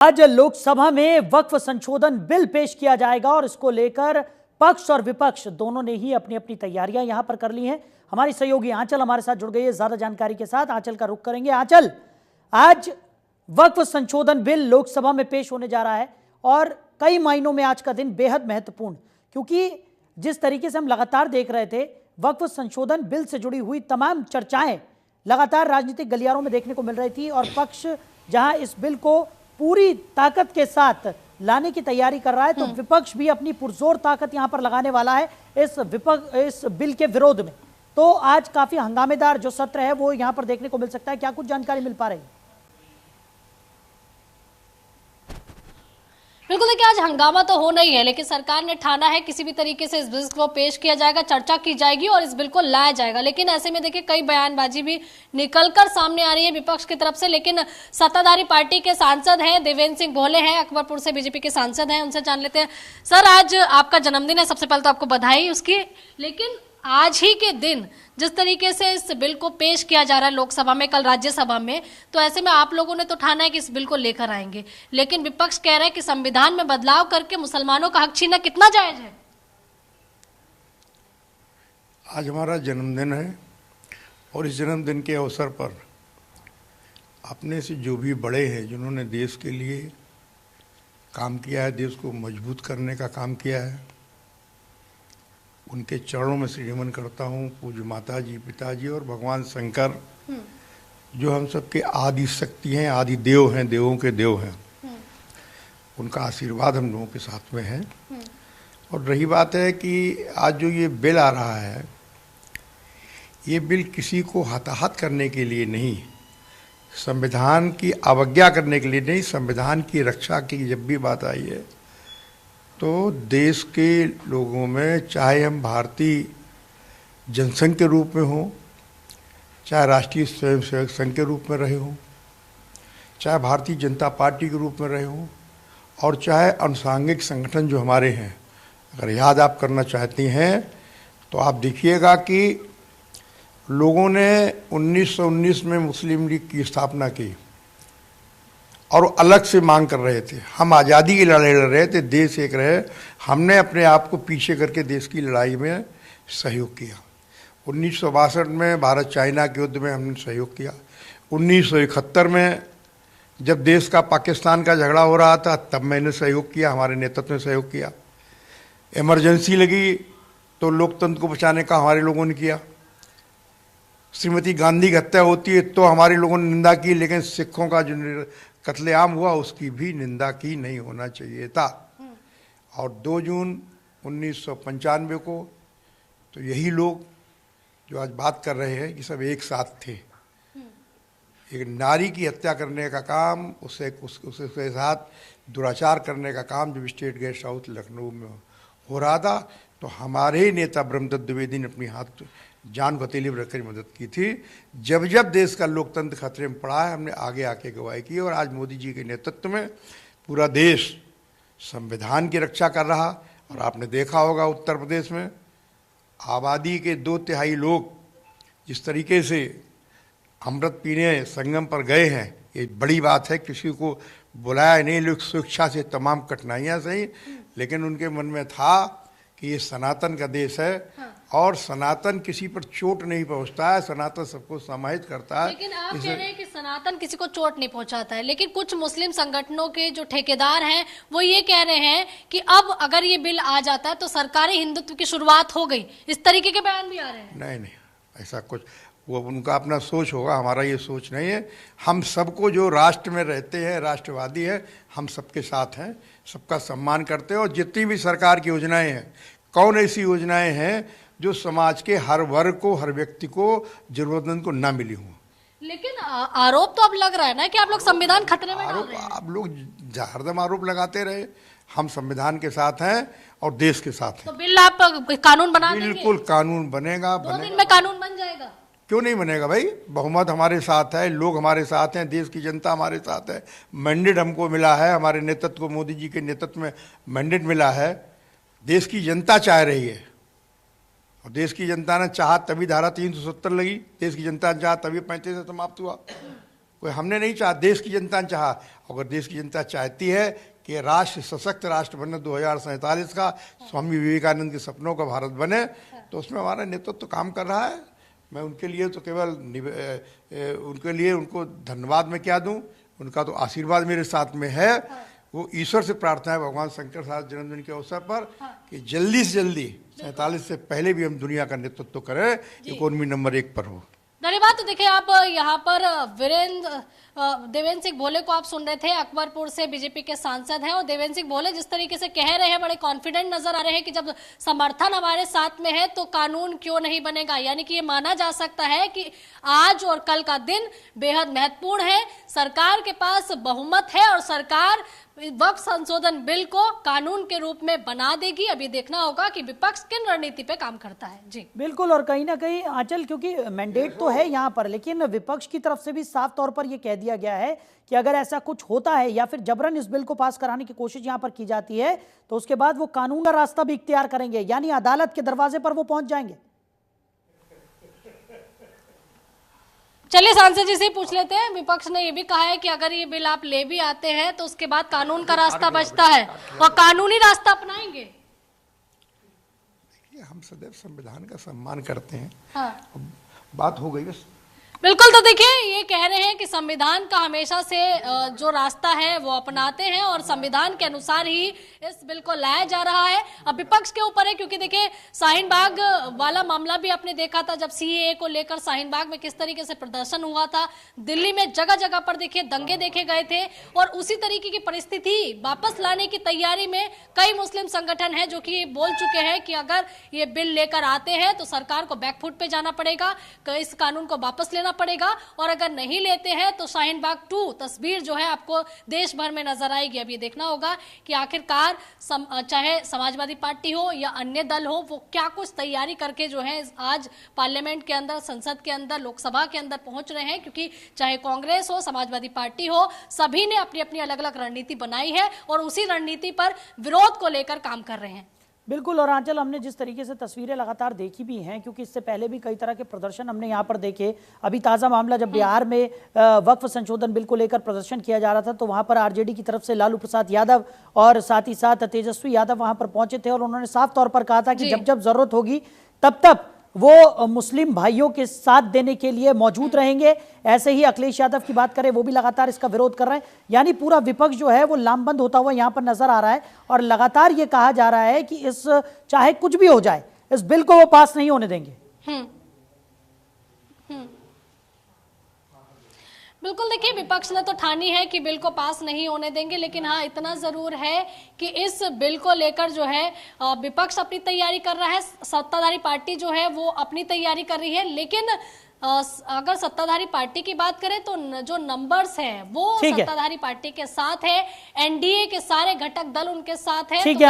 आज लोकसभा में वक्फ संशोधन बिल पेश किया जाएगा और इसको लेकर पक्ष और विपक्ष दोनों ने ही अपनी अपनी तैयारियां यहां पर कर ली हैं। हमारी सहयोगी आंचल हमारे साथ जुड़ गई है ज्यादा जानकारी के साथ। आंचल का रुख करेंगे। आंचल, आज वक्फ संशोधन बिल लोकसभा में पेश होने जा रहा है और कई मायनों में आज का दिन बेहद महत्वपूर्ण, क्योंकि जिस तरीके से हम लगातार देख रहे थे वक्फ संशोधन बिल से जुड़ी हुई तमाम चर्चाएं लगातार राजनीतिक गलियारों में देखने को मिल रही थी और पक्ष जहां इस बिल को पूरी ताकत के साथ लाने की तैयारी कर रहा है, तो विपक्ष भी अपनी पुरजोर ताकत यहां पर लगाने वाला है इस बिल के विरोध में। तो आज काफी हंगामेदार जो सत्र है वो यहां पर देखने को मिल सकता है। क्या कुछ जानकारी मिल पा रही है? बिल्कुल, देखिए आज हंगामा तो होना ही है, लेकिन सरकार ने ठाना है किसी भी तरीके से इस बिल को पेश किया जाएगा, चर्चा की जाएगी और इस बिल को लाया जाएगा। लेकिन ऐसे में देखिए कई बयानबाजी भी निकलकर सामने आ रही है विपक्ष की तरफ से। लेकिन सत्ताधारी पार्टी के सांसद हैं देवेंद्र सिंह भोले हैं, अकबरपुर से बीजेपी के सांसद हैं, उनसे जान लेते हैं। सर, आज आपका जन्मदिन है, सबसे पहले तो आपको बधाई उसकी। लेकिन आज ही के दिन जिस तरीके से इस बिल को पेश किया जा रहा है लोकसभा में, कल राज्यसभा में, तो ऐसे में आप लोगों ने तो ठाना है कि इस बिल को लेकर आएंगे, लेकिन विपक्ष कह रहा है कि संविधान में बदलाव करके मुसलमानों का हक छीनना कितना जायज है? आज हमारा जन्मदिन है और इस जन्मदिन के अवसर पर अपने से जो भी बड़े हैं, जिन्होंने देश के लिए काम किया है, देश को मजबूत करने का काम किया है, उनके चरणों में से नमन करता हूँ। पूज्य माता जी, पिताजी और भगवान शंकर जो हम सबके आदि शक्ति हैं, आदि देव हैं, देवों के देव हैं, उनका आशीर्वाद हम लोगों के साथ में है। और रही बात है कि आज जो ये बिल आ रहा है, ये बिल किसी को हताहत करने के लिए नहीं, संविधान की अवज्ञा करने के लिए नहीं, संविधान की रक्षा की जब भी बात आई है तो देश के लोगों में, चाहे हम भारतीय जनसंघ के रूप में हों, चाहे राष्ट्रीय स्वयंसेवक संघ के रूप में रहे हों, चाहे भारतीय जनता पार्टी के रूप में रहे हों, और चाहे अनुसांगिक संगठन जो हमारे हैं, अगर याद आप करना चाहती हैं तो आप देखिएगा कि लोगों ने 1919 में मुस्लिम लीग की स्थापना की और अलग से मांग कर रहे थे। हम आज़ादी की लड़ाई लड़ रहे थे, देश एक रहे, हमने अपने आप को पीछे करके देश की लड़ाई में सहयोग किया। 1962 में भारत चाइना के युद्ध में हमने सहयोग किया। 1971 में जब देश का पाकिस्तान का झगड़ा हो रहा था तब मैंने सहयोग किया, हमारे नेतृत्व ने सहयोग किया। इमरजेंसी लगी तो लोकतंत्र को बचाने का हमारे लोगों ने किया। श्रीमती गांधी की हत्या होती है तो हमारे लोगों ने निंदा की, लेकिन सिखों का जो कत्लेआम हुआ उसकी भी निंदा की नहीं होना चाहिए था। और 2 जून 1995 को तो यही लोग जो आज बात कर रहे हैं ये सब एक साथ थे। एक नारी की हत्या करने का काम, उसके साथ दुराचार करने का काम जब स्टेट गेस्ट हाउस लखनऊ में हो रहा था तो हमारे नेता ब्रह्मदत्त द्विवेदी ने अपनी हाथ जान हथेली पर रखकर मदद की थी। जब जब देश का लोकतंत्र खतरे में पड़ा है, हमने आगे आके गवाही की और आज मोदी जी के नेतृत्व में पूरा देश संविधान की रक्षा कर रहा। और आपने देखा होगा उत्तर प्रदेश में आबादी के 2/3 लोग जिस तरीके से अमृत पीने संगम पर गए हैं, ये बड़ी बात है। किसी को बुलाया नहीं, लोग स्वेच्छा से, तमाम कठिनाइयाँ सही, लेकिन उनके मन में था कि ये सनातन का देश है और सनातन किसी पर चोट नहीं पहुंचता है, सनातन सबको समाहित करता है। लेकिन आप कह रहे हैं कि सनातन किसी को चोट नहीं पहुंचाता है, लेकिन कुछ मुस्लिम संगठनों के जो ठेकेदार हैं वो ये कह रहे हैं कि अब अगर ये बिल आ जाता है तो सरकारी हिंदुत्व की शुरुआत हो गई, इस तरीके के बयान भी आ रहे हैं। नहीं, ऐसा कुछ, वो उनका अपना सोच होगा, हमारा ये सोच नहीं है। हम सबको जो राष्ट्र में रहते हैं, राष्ट्रवादी है, हम सबके साथ हैं, सबका सम्मान करते हैं। और जितनी भी सरकार की योजनाएं हैं, कौन ऐसी योजनाएं हैं जो समाज के हर वर्ग को, हर व्यक्ति को, जरूरतमंद को ना मिली हों? लेकिन आरोप तो अब लग रहा है ना कि आप लोग संविधान खतरे में डाल रहे हैं। आप लोग हरदम आरोप लगाते रहे, हम संविधान के साथ हैं और देश के साथ हैं। तो बिल आप कानून बना देंगे? बिल्कुल कानून बनेगा। 2 दिन में कानून बन जाएगा? क्यों नहीं बनेगा भाई? बहुमत हमारे साथ है, लोग हमारे साथ हैं, देश की जनता हमारे साथ है। मैंडेट हमको मिला है, हमारे नेतृत्व को, मोदी जी के नेतृत्व में मैंडेट मिला है। देश की जनता चाह रही है और देश की जनता ने चाहा तभी धारा 370 लगी, देश की जनता ने चाहा तभी 35 से समाप्त हुआ। कोई हमने नहीं चाहा, देश की जनता ने चाहा। अगर देश की जनता चाहती है कि राष्ट्र सशक्त राष्ट्र बने 2047 का, स्वामी विवेकानंद के सपनों का भारत बने, तो उसमें हमारा नेतृत्व काम कर रहा है। मैं उनके लिए तो केवल उनके लिए उनको धन्यवाद मैं क्या दूं, उनका तो आशीर्वाद मेरे साथ में है। वो ईश्वर से प्रार्थना है भगवान शंकर साहब जन्मदिन के अवसर पर कि जल्दी से जल्दी 47 से पहले भी हम दुनिया का नेतृत्व करें, इकोनॉमी नंबर 1 पर हो। धन्यवाद। तो देखिए, आप यहाँ पर देवेंद्र सिंह भोले को आप सुन रहे थे, अकबरपुर से बीजेपी के सांसद हैं। और देवेंद्र सिंह भोले जिस तरीके से कह रहे हैं, बड़े कॉन्फिडेंट नजर आ रहे हैं कि जब समर्थन हमारे साथ में है तो कानून क्यों नहीं बनेगा। यानी कि ये माना जा सकता है कि आज और कल का दिन बेहद महत्वपूर्ण है। सरकार के पास बहुमत है और सरकार वक्फ संशोधन बिल को कानून के रूप में बना देगी। अभी देखना होगा कि विपक्ष किन रणनीति पे काम करता है। जी बिल्कुल। और कहीं ना कहीं आंचल, क्योंकि मैंडेट तो है यहाँ पर, लेकिन विपक्ष की तरफ से भी साफ तौर पर यह कह दिया गया है कि अगर ऐसा कुछ होता है या फिर जबरन इस बिल को पास कराने की कोशिश यहाँ पर की जाती है तो उसके बाद वो कानून का रास्ता भी इख्तियार करेंगे, यानी अदालत के दरवाजे पर वो पहुंच जाएंगे। चलिए सांसद जी से पूछ लेते हैं। विपक्ष ने ये भी कहा है कि अगर ये बिल आप ले भी आते हैं तो उसके बाद कानून का रास्ता बचता है और कानूनी रास्ता अपनाएंगे। देखिए, हम सदैव संविधान का सम्मान करते हैं। हाँ। बात हो गई बस। बिल्कुल। तो देखिए, ये कह रहे हैं कि संविधान का हमेशा से जो रास्ता है वो अपनाते हैं और संविधान के अनुसार ही इस बिल को लाया जा रहा है। अब विपक्ष के ऊपर है, क्योंकि देखिए शाहीन बाग वाला मामला भी आपने देखा था, जब सीएए को लेकर शाहीन बाग में किस तरीके से प्रदर्शन हुआ था। दिल्ली में जगह जगह पर देखिए दंगे देखे गए थे और उसी तरीके की परिस्थिति वापस लाने की तैयारी में कई मुस्लिम संगठन है जो कि बोल चुके हैं कि अगर ये बिल लेकर आते हैं तो सरकार को बैकफुट पे जाना पड़ेगा, इस कानून को वापस लेना पड़ेगा, और अगर नहीं लेते हैं तो शाहीन बाग 2 तस्वीर जो है आपको देश भर में नजर आएगी। अब ये देखना होगा कि आखिरकार चाहे समाजवादी पार्टी हो या अन्य दल हो, वो क्या कुछ तैयारी करके जो है आज पार्लियामेंट के अंदर, संसद के अंदर, लोकसभा के अंदर पहुंच रहे हैं। क्योंकि चाहे कांग्रेस हो, समाजवादी पार्टी हो, सभी ने अपनी अपनी अलग अलग रणनीति बनाई है और उसी रणनीति पर विरोध को लेकर काम कर रहे हैं। बिल्कुल। और आंचल, हमने जिस तरीके से तस्वीरें लगातार देखी भी हैं, क्योंकि इससे पहले भी कई तरह के प्रदर्शन हमने यहाँ पर देखे। अभी ताज़ा मामला, जब बिहार में वक्फ संशोधन बिल को लेकर प्रदर्शन किया जा रहा था तो वहाँ पर आरजेडी की तरफ से लालू प्रसाद यादव और साथ ही साथ तेजस्वी यादव वहाँ पर पहुंचे थे और उन्होंने साफ तौर पर कहा था कि जब जब जरूरत होगी तब तब वो मुस्लिम भाइयों के साथ देने के लिए मौजूद रहेंगे। ऐसे ही अखिलेश यादव की बात करें, वो भी लगातार इसका विरोध कर रहे हैं। यानी पूरा विपक्ष जो है वो लामबंद होता हुआ यहाँ पर नजर आ रहा है और लगातार ये कहा जा रहा है कि इस चाहे कुछ भी हो जाए, इस बिल को वो पास नहीं होने देंगे। बिल्कुल। देखिए, विपक्ष ने तो ठानी है कि बिल को पास नहीं होने देंगे, लेकिन हाँ इतना जरूर है कि इस बिल को लेकर जो है विपक्ष अपनी तैयारी कर रहा है, सत्ताधारी पार्टी जो है वो अपनी तैयारी कर रही है। लेकिन अगर सत्ताधारी पार्टी की बात करें तो जो नंबर्स हैं वो सत्ताधारी पार्टी के साथ है, एनडीए के सारे घटक दल उनके साथ है। ठीक है।